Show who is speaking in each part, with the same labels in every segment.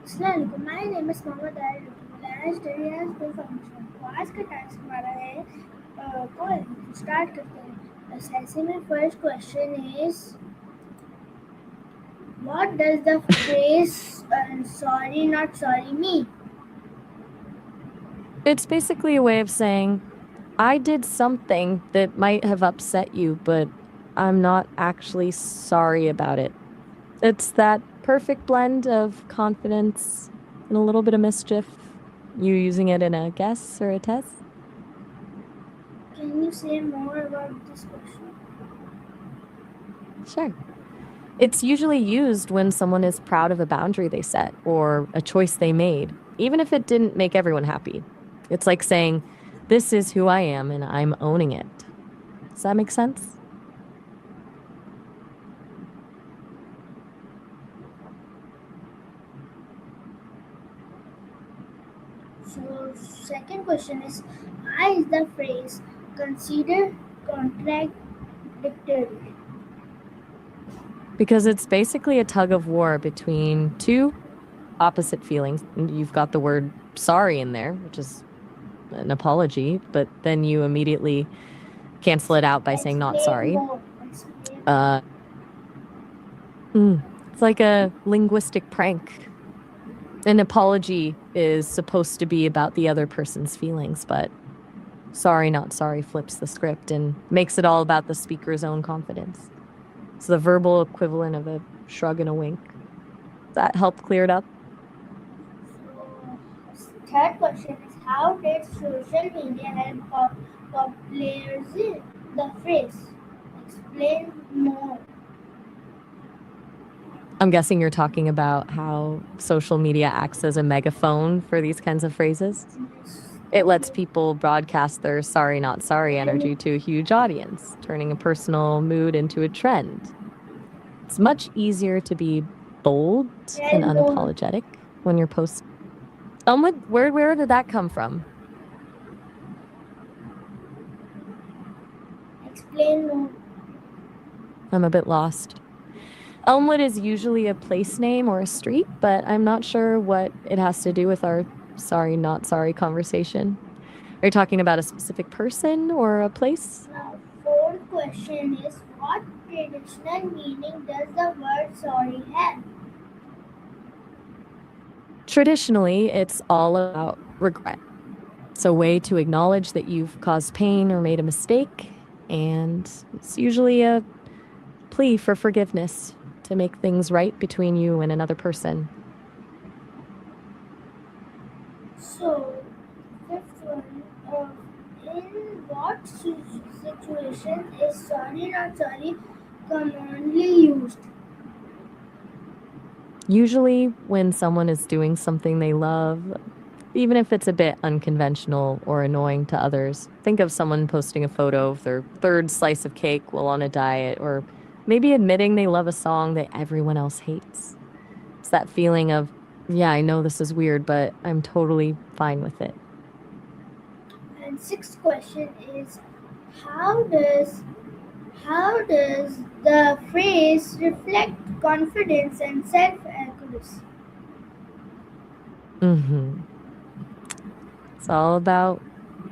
Speaker 1: Assalamualaikum. My name is Mohammed Ali and I study as the function. तो आज का task हमारा है कॉल स्टार्ट करते हैं. ऐसे में first question is what does the phrase sorry not sorry mean?
Speaker 2: It's basically a way of saying, I did something that might have upset you, but I'm not actually sorry about it. It's that perfect blend of confidence and a little bit of mischief. You using it in a guess or a test?
Speaker 1: Can you say more about this question?
Speaker 2: Sure. It's usually used when someone is proud of a boundary they set or a choice they made, even if it didn't make everyone happy. It's like saying, this is who I am and I'm owning it. Does that make sense?
Speaker 1: So second question is why is the phrase considered contradictory?
Speaker 2: Because it's basically a tug of war between two opposite feelings. You've got the word sorry in there, which is an apology, but then you immediately cancel it out by saying not
Speaker 1: Explain
Speaker 2: sorry.
Speaker 1: more. Explain.
Speaker 2: Uh, it's like a linguistic prank. An apology is supposed to be about the other person's feelings, but sorry, not sorry flips the script and makes it all about the speaker's own confidence. It's the verbal equivalent of a shrug and a wink. Does that help clear it up?
Speaker 1: So, third question is how did social media help popularize the phrase? Explain more.
Speaker 2: I'm guessing you're talking about how social media acts as a megaphone for these kinds of phrases. It lets people broadcast their sorry, not sorry energy to a huge audience, turning a personal mood into a trend. It's much easier to be bold and
Speaker 1: Tell more.
Speaker 2: unapologetic when you're posting. Where did that come from?
Speaker 1: Explain more.
Speaker 2: I'm a bit lost. Elmwood is usually a place name or a street, but I'm not sure what it has to do with our sorry, not sorry conversation. Are you talking about a specific person or a place?
Speaker 1: Now, fourth question is what traditional meaning does the word sorry have?
Speaker 2: Traditionally, it's all about regret. It's a way to acknowledge that you've caused pain or made a mistake, and it's usually a plea for forgiveness to make things right between you and another person.
Speaker 1: So, fifth one, in what situation is sorry not sorry commonly used?
Speaker 2: Usually, when someone is doing something they love, even if it's a bit unconventional or annoying to others, think of someone posting a photo of their third slice of cake while on a diet, or maybe admitting they love a song that everyone else hates. It's that feeling of, yeah, I know this is weird, but I'm totally fine with it.
Speaker 1: And sixth question is how does how does the phrase reflect confidence and self-accuracy?
Speaker 2: Mm-hmm. It's all about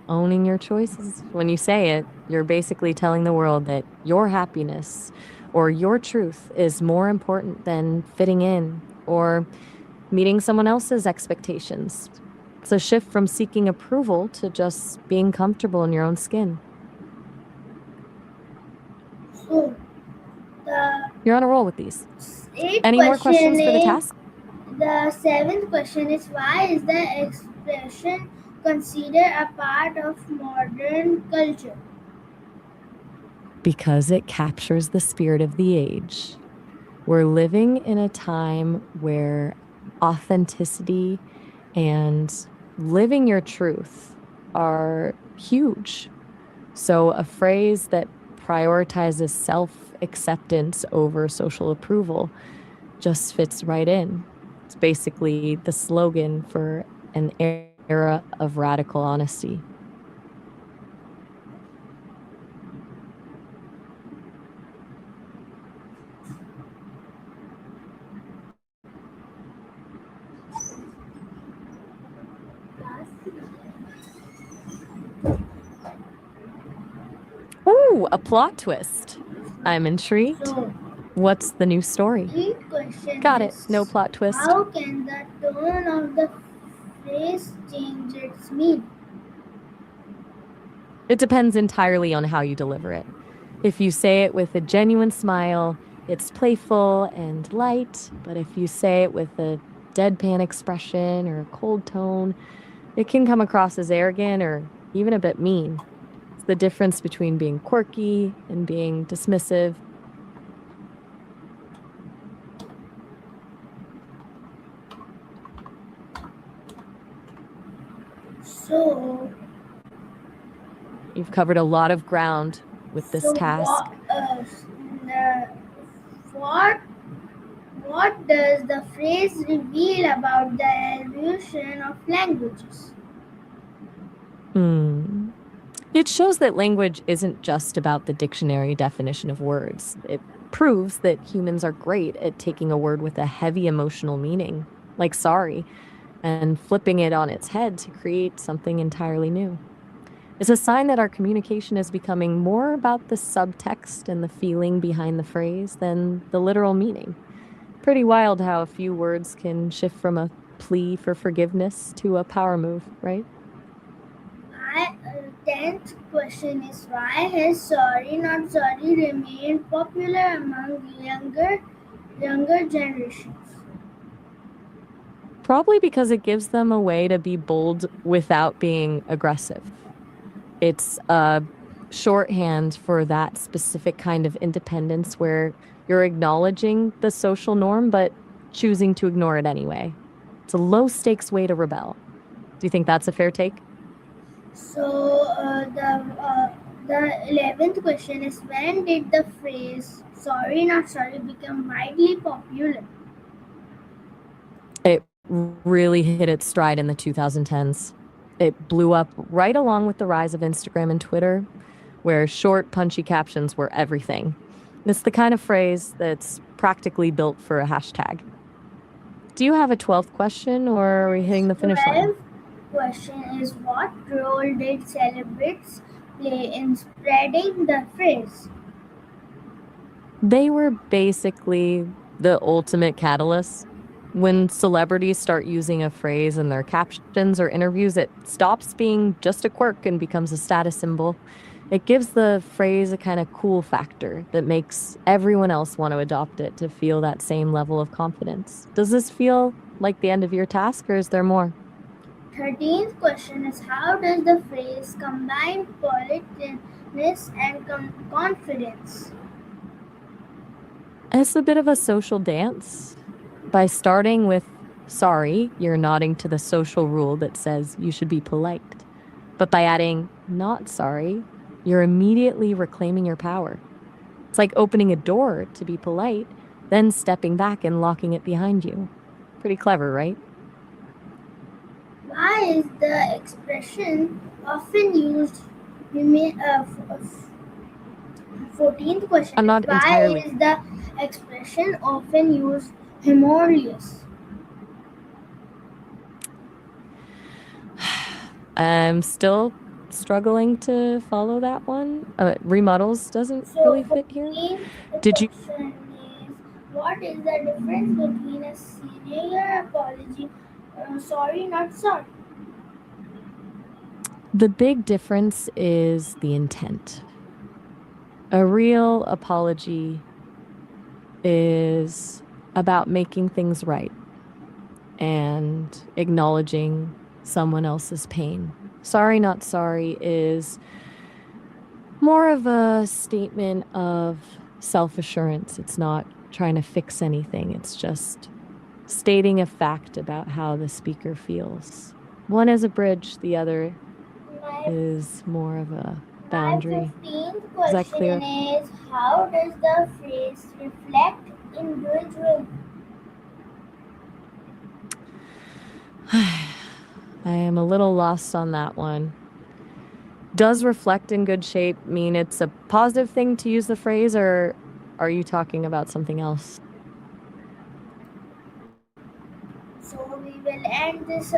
Speaker 2: owning your choices. When you say it, you're basically telling the world that your happiness or your truth is more important than fitting in or meeting someone else's expectations. It's a shift from seeking approval to just being comfortable in your own skin.
Speaker 1: So the
Speaker 2: You're on a roll with these.
Speaker 1: eighth
Speaker 2: Any more
Speaker 1: question
Speaker 2: questions for the
Speaker 1: is
Speaker 2: task?
Speaker 1: the seventh question is why is the expression considered a part of modern culture?
Speaker 2: Because it captures the spirit of the age. We're living in a time where authenticity and living your truth are huge. So, a phrase that prioritizes self acceptance over social approval just fits right in. It's basically the slogan for an era of radical honesty. Ooh, a plot twist. I'm intrigued.
Speaker 1: So,
Speaker 2: What's the new story?
Speaker 1: each question
Speaker 2: Got it. No
Speaker 1: is
Speaker 2: plot twist.
Speaker 1: how can the tone of the phrase change its meaning?
Speaker 2: It depends entirely on how you deliver it. If you say it with a genuine smile, it's playful and light, but if you say it with a deadpan expression or a cold tone, it can come across as arrogant or even a bit mean. It's the difference between being quirky and being dismissive.
Speaker 1: So,
Speaker 2: You've covered a lot of ground with this
Speaker 1: so
Speaker 2: task.
Speaker 1: what what does the phrase reveal about the evolution of languages?
Speaker 2: Hmm. It shows that language isn't just about the dictionary definition of words. It proves that humans are great at taking a word with a heavy emotional meaning, like sorry, and flipping it on its head to create something entirely new. It's a sign that our communication is becoming more about the subtext and the feeling behind the phrase than the literal meaning. Pretty wild how a few words can shift from a plea for forgiveness to a power move, right?
Speaker 1: My 10th question is why has sorry not sorry remained popular among younger generations?
Speaker 2: Probably because it gives them a way to be bold without being aggressive. It's a shorthand for that specific kind of independence where you're acknowledging the social norm but choosing to ignore it anyway. It's a low stakes way to rebel. Do you think that's a fair take?
Speaker 1: So the 11th question is when did the phrase "sorry not sorry" become widely popular?
Speaker 2: It really hit its stride in the 2010s. It blew up right along with the rise of Instagram and Twitter, where short, punchy captions were everything. It's the kind of phrase that's practically built for a hashtag. Do you have a 12th question, or are we hitting the finish line?
Speaker 1: 12th question is what role did celebrities play in spreading the phrase?
Speaker 2: They were basically the ultimate catalyst. When celebrities start using a phrase in their captions or interviews, it stops being just a quirk and becomes a status symbol. It gives the phrase a kind of cool factor that makes everyone else want to adopt it to feel that same level of confidence. Does this feel like the end of your task, or is there more?
Speaker 1: 13th question is how does the phrase combine politeness and confidence?
Speaker 2: It's a bit of a social dance. By starting with sorry, you're nodding to the social rule that says you should be polite. But by adding not sorry, you're immediately reclaiming your power. It's like opening a door to be polite, then stepping back and locking it behind you. Pretty clever, right?
Speaker 1: Why is the expression often used? 14th question
Speaker 2: I'm
Speaker 1: is
Speaker 2: not
Speaker 1: why
Speaker 2: entirely.
Speaker 1: is the expression often used humorously?
Speaker 2: I'm still struggling to follow that one. Remodels doesn't
Speaker 1: So
Speaker 2: really fit here.
Speaker 1: 14th
Speaker 2: Did you?
Speaker 1: question is what is the difference between a sincere apology, sorry not sorry?
Speaker 2: The big difference is the intent. A real apology is about making things right and acknowledging someone else's pain. Sorry, not sorry is more of a statement of self assurance. It's not trying to fix anything, it's just stating a fact about how the speaker feels. One is a bridge, the other
Speaker 1: My
Speaker 2: is more of a
Speaker 1: My
Speaker 2: boundary.
Speaker 1: 15th
Speaker 2: Is that
Speaker 1: question
Speaker 2: clear?
Speaker 1: is how does the phrase reflect individual?
Speaker 2: I am a little lost on that one. Does reflect in good shape mean it's a positive thing to use the phrase, or are you talking about something else?
Speaker 1: So we will end this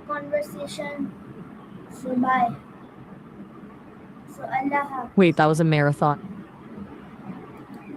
Speaker 1: conversation. So bye. So Allah
Speaker 2: Wait,
Speaker 1: Hafiz.
Speaker 2: that was a marathon.